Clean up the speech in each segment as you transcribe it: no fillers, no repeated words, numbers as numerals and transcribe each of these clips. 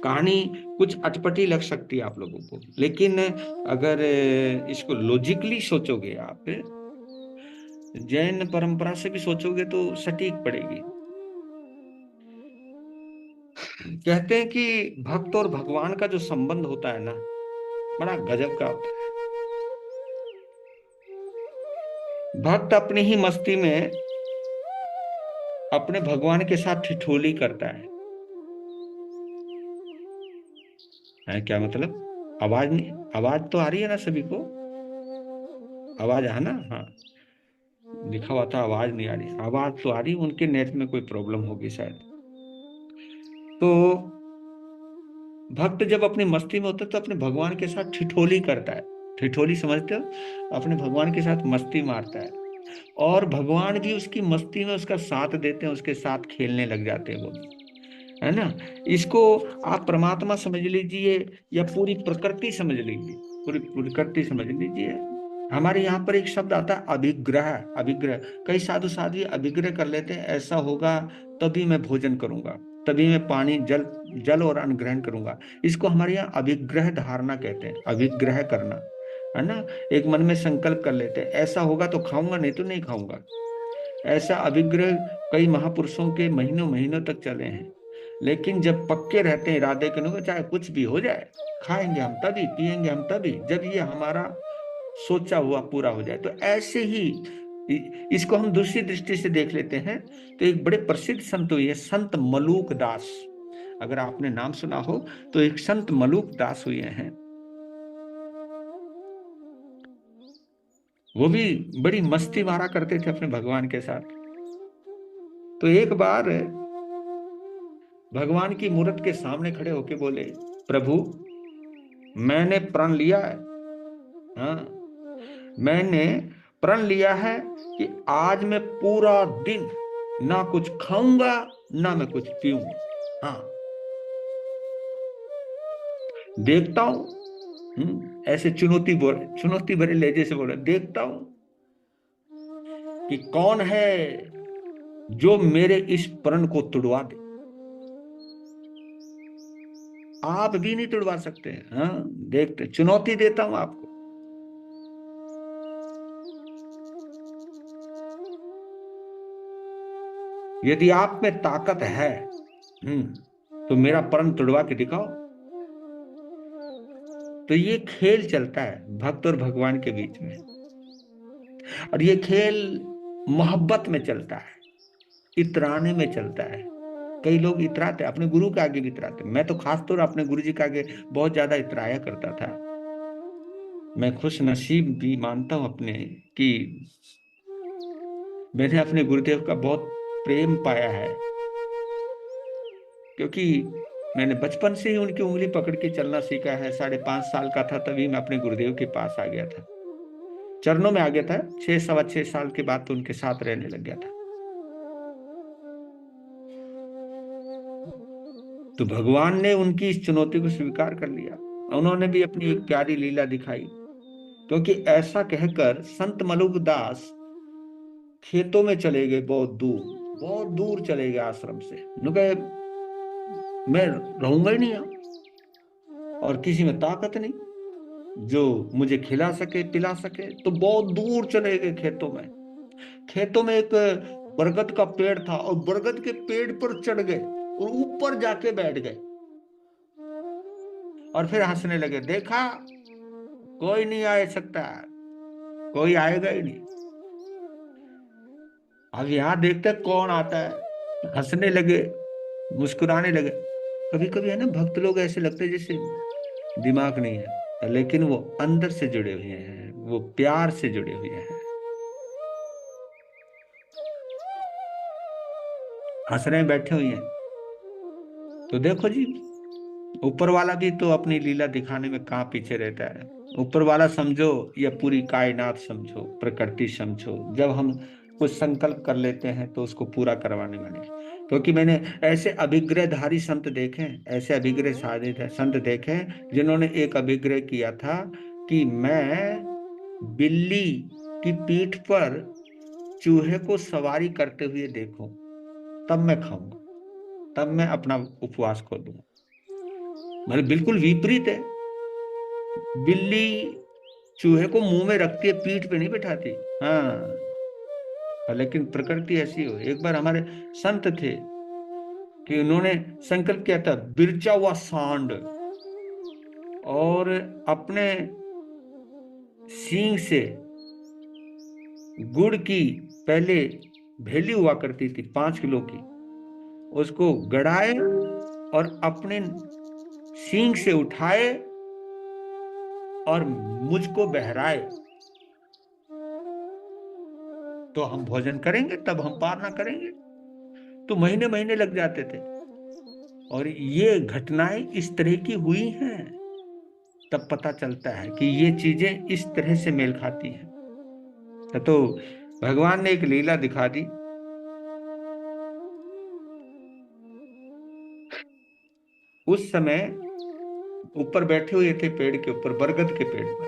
कहानी कुछ अटपटी लग सकती है आप लोगों को, लेकिन अगर इसको लॉजिकली सोचोगे आप, जैन परंपरा से भी सोचोगे तो सटीक पड़ेगी। कहते हैं कि भक्त और भगवान का जो संबंध होता है ना, बड़ा गजब का होता है। भक्त अपनी ही मस्ती में अपने भगवान के साथ ठिठोली करता है क्या मतलब? आवाज नहीं, आवाज तो आ रही है ना सभी को? आवाज है ना? हाँ, लिखा हुआ था आवाज नहीं आ रही, आवाज तो आ रही, उनके नेट में कोई प्रॉब्लम होगी शायद। तो भक्त जब अपनी मस्ती में होता है तो अपने भगवान के साथ ठिठोली करता है। ठिठोली समझते हो? अपने भगवान के साथ मस्ती मारता है, और भगवान भी उसकी मस्ती में उसका साथ देते हैं, उसके साथ खेलने लग जाते हैं वो भी, है ना? इसको आप परमात्मा समझ लीजिए या पूरी प्रकृति समझ लीजिए, पूरी प्रकृति समझ लीजिए। हमारे यहाँ पर एक शब्द आता है अभिग्रह। अभिग्रह, कई साधु साध्वी अभिग्रह कर लेते हैं, ऐसा होगा तभी मैं भोजन करूंगा, तभी मैं पानी जल जल और अन्न ग्रहण करूंगा। इसको हमारे यहाँ अभिग्रह धारणा कहते हैं, अभिग्रह करना, है ना? एक मन में संकल्प कर लेते हैं, ऐसा होगा तो खाऊंगा, नहीं तो नहीं खाऊंगा। ऐसा अभिग्रह कई महापुरुषों के महीनों महीनों तक चले हैं। लेकिन जब पक्के रहते हैं इरादे के लोग, चाहे कुछ भी हो जाए, खाएंगे हम तभी, पिएंगे हम तभी, जब ये हमारा सोचा हुआ पूरा हो जाए। तो ऐसे ही इसको हम दूसरी दृष्टि से देख लेते हैं। तो एक बड़े प्रसिद्ध संत हुए संत मलूक दास, अगर आपने नाम सुना हो तो एक संत मलूक दास हुए हैं। वो भी बड़ी मस्ती मारा करते थे अपने भगवान के साथ। तो एक बार भगवान की मूर्त के सामने खड़े होके बोले, प्रभु मैंने प्रण लिया है, हाँ, मैंने प्रण लिया है कि आज मैं पूरा दिन ना कुछ खाऊंगा ना मैं कुछ पीऊंगा। हाँ, देखता हूं, ऐसे चुनौती भरे लहजे से बोले, देखता हूं कि कौन है जो मेरे इस प्रण को तुड़वा दे। आप भी नहीं तुड़वा सकते। हाँ, देखते, चुनौती देता हूं आपको। यदि आप में ताकत है, तो मेरा प्रण तुड़वा के दिखाओ। तो ये खेल चलता है भक्त और भगवान के बीच में, और ये खेल मोहब्बत में चलता है, इतराने में चलता है। कई लोग इतराते, अपने गुरु के आगे भी इतराते। मैं तो खासतौर अपने गुरु जी के आगे बहुत ज्यादा इतराया करता था। मैं खुश नसीब भी मानता हूं अपने कि मैंने अपने गुरुदेव का बहुत प्रेम पाया है, क्योंकि मैंने बचपन से ही उनकी उंगली पकड़ के चलना सीखा है। 5.5 साल का था तभी मैं अपने गुरुदेव के पास आ गया था, चरणों में आ गया था। 6 सवा 6 साल के बाद तो उनके साथ रहने लग गया था। तो भगवान ने उनकी इस चुनौती को स्वीकार कर लिया। उन्होंने भी अपनी एक प्यारी लीला दिखाई, क्योंकि ऐसा कहकर संत मलुक दास खेतों में चले गए, बहुत दूर, बहुत दूर चले गए आश्रम से। उन्होंने कहा मैं रहूंगा ही नहीं यहाँ, और किसी में ताकत नहीं जो मुझे खिला सके पिला सके। तो बहुत दूर चले गए खेतों में। खेतों में एक बरगद का पेड़ था, और बरगद के पेड़ पर चढ़ गए और ऊपर जाके बैठ गए, और फिर हंसने लगे। देखा, कोई नहीं आ सकता, कोई आएगा ही नहीं। अब यहां देखते कौन आता है, हंसने लगे, मुस्कुराने लगे। कभी कभी है ना, भक्त लोग ऐसे लगते हैं जैसे दिमाग नहीं है, लेकिन वो अंदर से जुड़े हुए हैं, वो प्यार से जुड़े हुए हैं, हंस रहे हैं, बैठे हुए हैं। तो देखो जी, ऊपर वाला भी तो अपनी लीला दिखाने में कहाँ पीछे रहता है। ऊपर वाला समझो या पूरी कायनात समझो, प्रकृति समझो, जब हम कुछ संकल्प कर लेते हैं तो उसको पूरा करवाने वाले। क्योंकि मैंने ऐसे अभिग्रहधारी संत देखे हैं, ऐसे अभिग्रह साधित है संत देखे हैं, जिन्होंने एक अभिग्रह किया था कि मैं बिल्ली की पीठ पर चूहे को सवारी करते हुए देखूं, तब मैं खाऊंगा, तब मैं अपना उपवास खोलूंगा। मतलब बिल्कुल विपरीत है। बिल्ली चूहे को मुंह में रखती है, पीठ पे नहीं बिठाती। हाँ, लेकिन प्रकृति ऐसी हो। एक बार हमारे संत थे कि उन्होंने संकल्प किया था, बिरचा हुआ सांड और अपने सींग से गुड़ की, पहले भेली हुआ करती थी 5 किलो की, उसको गड़ाए और अपने सींग से उठाए और मुझको बहराए, तो हम भोजन करेंगे, तब हम पार ना करेंगे। तो महीने महीने लग जाते थे। और ये घटनाएं इस तरह की हुई हैं। तब पता चलता है कि ये चीजें इस तरह से मेल खाती हैं। तो भगवान ने एक लीला दिखा दी। उस समय ऊपर बैठे हुए थे पेड़ के ऊपर, बरगद के पेड़ पर।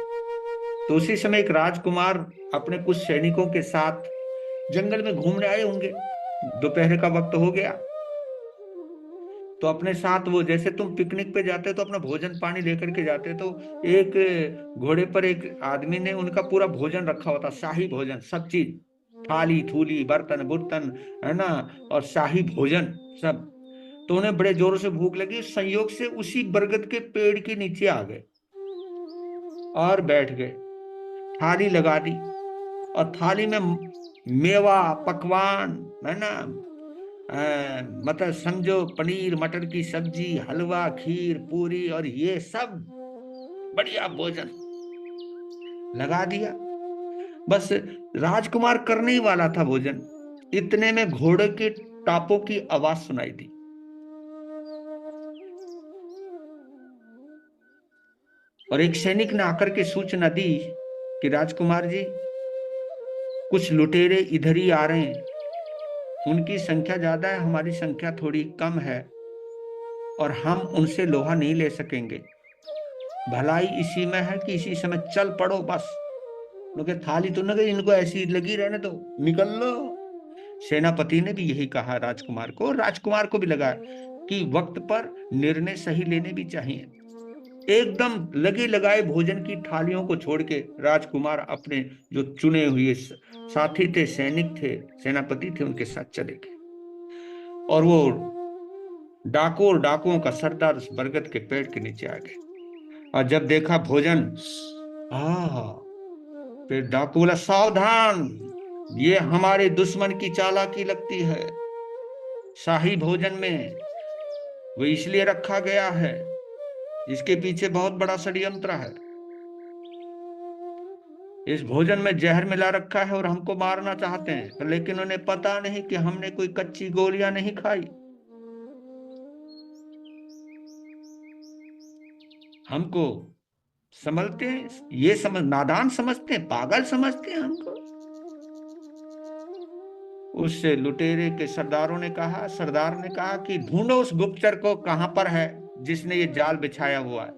तो उसी समय एक राजकुमार अपने कुछ सैनिकों के साथ जंगल में घूमने आए होंगे। दोपहर का वक्त हो गया। तो अपने साथ वो, जैसे तुम पिकनिक पे जाते तो अपना भोजन पानी लेकर के जाते, तो एक घोड़े पर एक आदमी ने उनका पूरा भोजन रखा होता, शाही भोजन, सब चीज, थाली थूली बर्तन बुर्तन, है ना, और शाही भोजन सब। तो उन्हें बड़े जोरों से भूख लगी, संयोग से उसी बरगद के पेड़ के नीचे आ गए और बैठ गए। थाली लगा दी और थाली में मेवा पकवान, है ना, मतलब समझो पनीर मटर की सब्जी, हलवा, खीर, पूरी और ये सब बढ़िया भोजन लगा दिया। बस राजकुमार करने ही वाला था भोजन, इतने में घोड़े के टापों की आवाज सुनाई दी। और एक सैनिक ने आकर के सूचना दी कि राजकुमार जी, कुछ लुटेरे इधर ही आ रहे हैं, उनकी संख्या ज्यादा है, हमारी संख्या थोड़ी कम है और हम उनसे लोहा नहीं ले सकेंगे। भलाई इसी में है कि इसी समय चल पड़ो बस। लोग थाली तो न गई, इनको ऐसी लगी रहने तो निकल लो। सेनापति ने भी यही कहा राजकुमार को, राजकुमार को भी लगा कि वक्त पर निर्णय सही लेने भी चाहिए। एकदम लगे लगाए भोजन की थालियों को छोड़ के राजकुमार अपने जो चुने हुए साथी थे, सैनिक थे, सेनापति थे, उनके साथ चले गए। और वो डाकू और डाकुओं का सरदार उस बरगद के पेड़ के नीचे आ गए। और जब देखा भोजन, हाँ, फिर डाकू बोला, सावधान, ये हमारे दुश्मन की चालाकी लगती है। शाही भोजन में वो इसलिए रखा गया है, इसके पीछे बहुत बड़ा षड्यंत्र है। इस भोजन में जहर मिला रखा है और हमको मारना चाहते हैं, लेकिन उन्हें पता नहीं कि हमने कोई कच्ची गोलियां नहीं खाई। हमको समझते हैं, ये समझ नादान समझते हैं, पागल समझते हैं हमको। उस लुटेरे के सरदार ने कहा कि ढूंढो उस गुप्तचर को, कहां पर है जिसने ये जाल बिछाया हुआ है।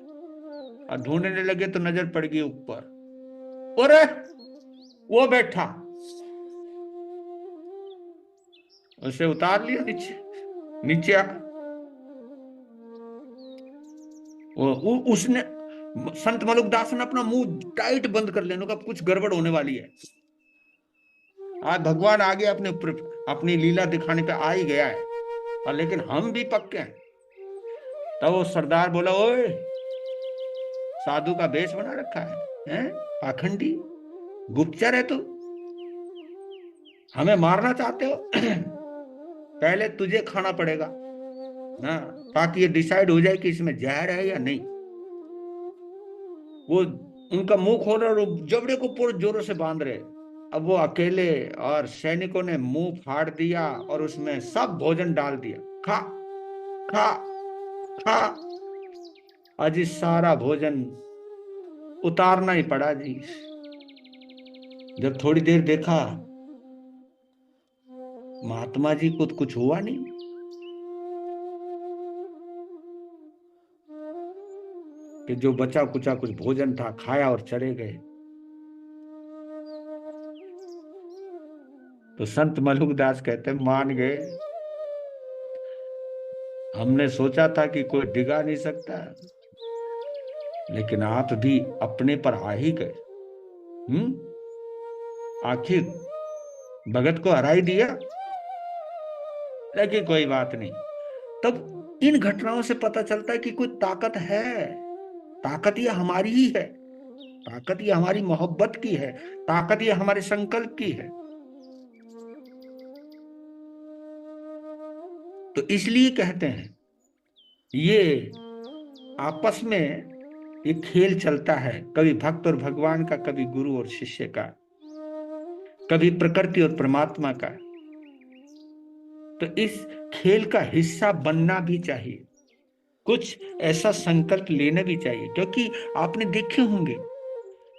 और ढूंढने लगे तो नजर पड़ गई ऊपर, और वो बैठा। उसे उतार लिया नीचे, नीचे आ। उसने, संत मलुकदास ने अपना मुंह टाइट बंद कर लेने का, अब कुछ गड़बड़ होने वाली है। आज भगवान आगे अपने अपनी लीला दिखाने पे आ ही गया है, और लेकिन हम भी पक्के हैं। तब वो सरदार बोला, ओए, साधु का भेष बना रखा है, पाखंडी, गुप्तचर है तू, हमें मारना चाहते हो? पहले तुझे खाना पड़ेगा ना, ताकि ये डिसाइड हो जाए कि इसमें जहर है या नहीं। वो उनका मुंह खोल रहे और जबड़े को पूरे जोरों से बांध रहे। अब वो अकेले, और सैनिकों ने मुंह फाड़ दिया और उसमें सब भोजन डाल दिया। खा, खा, खा। आज इस सारा भोजन उतारना ही पड़ा जी। जब थोड़ी देर देखा, महात्मा जी को तो कुछ हुआ नहीं, कि जो बचा कुचा कुछ भोजन था खाया और चले गए। तो संत मलुकदास कहते मान गए, हमने सोचा था कि कोई डिगा नहीं सकता, लेकिन आप भी अपने पर आ ही गए। आखिर भगत को हरा ही दिया। लेकिन कोई बात नहीं। तब इन घटनाओं से पता चलता है कि कोई ताकत है। ताकत ये हमारी ही है। ताकत ये हमारी मोहब्बत की है। ताकत ये हमारे संकल्प की है। तो इसलिए कहते हैं ये आपस में ये खेल चलता है, कभी भक्त और भगवान का, कभी गुरु और शिष्य का, कभी प्रकृति और परमात्मा का। तो इस खेल का हिस्सा बनना भी चाहिए, कुछ ऐसा संकल्प लेना भी चाहिए। क्योंकि आपने देखे होंगे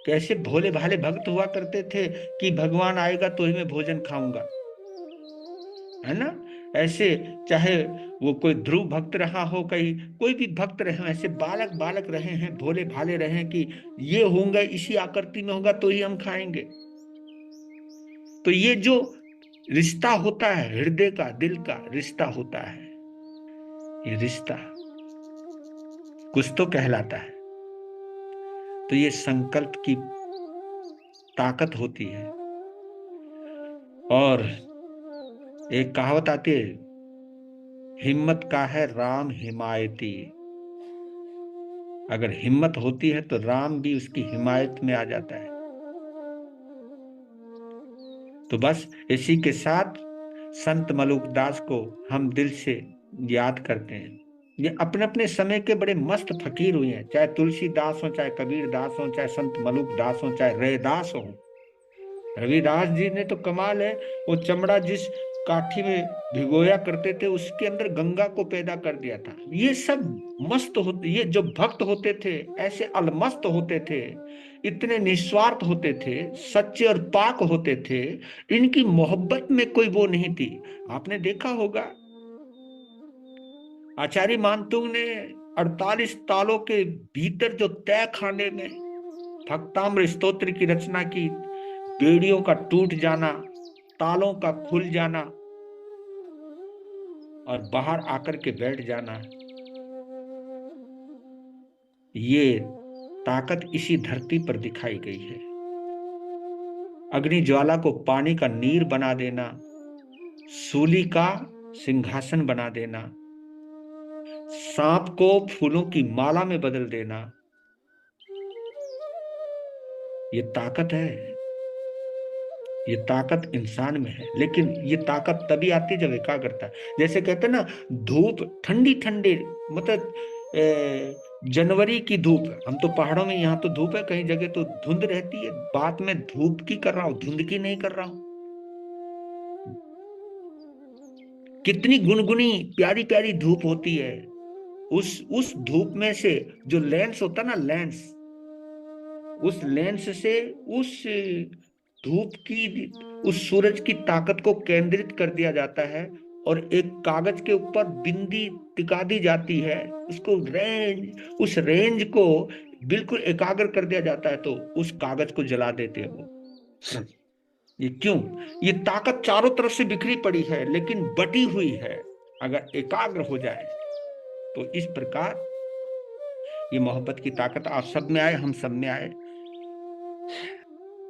कैसे भोले भाले भक्त हुआ करते थे कि भगवान आएगा तो ही मैं भोजन खाऊंगा, है ना। ऐसे चाहे वो कोई ध्रुव भक्त रहा हो, कहीं कोई भी भक्त रहे, ऐसे बालक बालक रहे हैं, भोले भाले रहे हैं कि ये होगा, इसी आकृति में होगा तो ही हम खाएंगे। तो ये जो रिश्ता होता है, हृदय का, दिल का रिश्ता होता है, ये रिश्ता कुछ तो कहलाता है। तो ये संकल्प की ताकत होती है। और एक कहावत आती है, हिम्मत का है राम हिमायती। अगर हिम्मत होती है तो राम भी उसकी हिमायत में आ जाता है। तो बस इसी के साथ संत मलुकदास को हम दिल से याद करते हैं। ये अपने अपने समय के बड़े मस्त फकीर हुए हैं, चाहे तुलसीदास हो, चाहे कबीर दास हो, चाहे संत मलुकदास हो, चाहे रैदास हो। रविदास जी ने तो कमाल है, वो चमड़ा जिस काठी में भिगोया करते थे उसके अंदर गंगा को पैदा कर दिया था। ये सब मस्त होते, ये जो भक्त होते थे ऐसे अलमस्त होते थे, इतने निस्वार्थ होते थे, सच्चे और पाक होते थे। इनकी मोहब्बत में कोई वो नहीं थी। आपने देखा होगा आचार्य मानतुंग ने 48 तालों के भीतर जो तय खाने में भक्ताम्र स्तोत्र की रचना की, बेड़ियों का टूट जाना, तालों का खुल जाना और बाहर आकर के बैठ जाना, ये ताकत इसी धरती पर दिखाई गई है। अग्नि ज्वाला को पानी का नीर बना देना, सूली का सिंहासन बना देना, सांप को फूलों की माला में बदल देना, ये ताकत है। ये ताकत इंसान में है। लेकिन ये ताकत तभी आती जब एकाग्रता। जैसे कहते हैं ना, धूप ठंडी ठंडी, मतलब जनवरी की धूप, हम तो पहाड़ों में, यहाँ तो धूप है, कहीं जगह तो धुंध रहती है। बात में धूप की कर रहा हूं, धुंध की नहीं कर रहा हूं। कितनी गुनगुनी प्यारी प्यारी धूप होती है। उस धूप में से जो लेंस होता ना, लेंस, उस लेंस से उस धूप की, उस सूरज की ताकत को केंद्रित कर दिया जाता है और एक कागज के ऊपर बिंदी टिका दी जाती है। उसको उस रेंज को बिल्कुल एकाग्र कर दिया जाता है, तो उस कागज को जला देते हैं वो। ये क्यों? ये ताकत चारों तरफ से बिखरी पड़ी है लेकिन बटी हुई है। अगर एकाग्र हो जाए तो इस प्रकार ये मोहब्बत की ताकत आप सब में आए, हम सब में आए।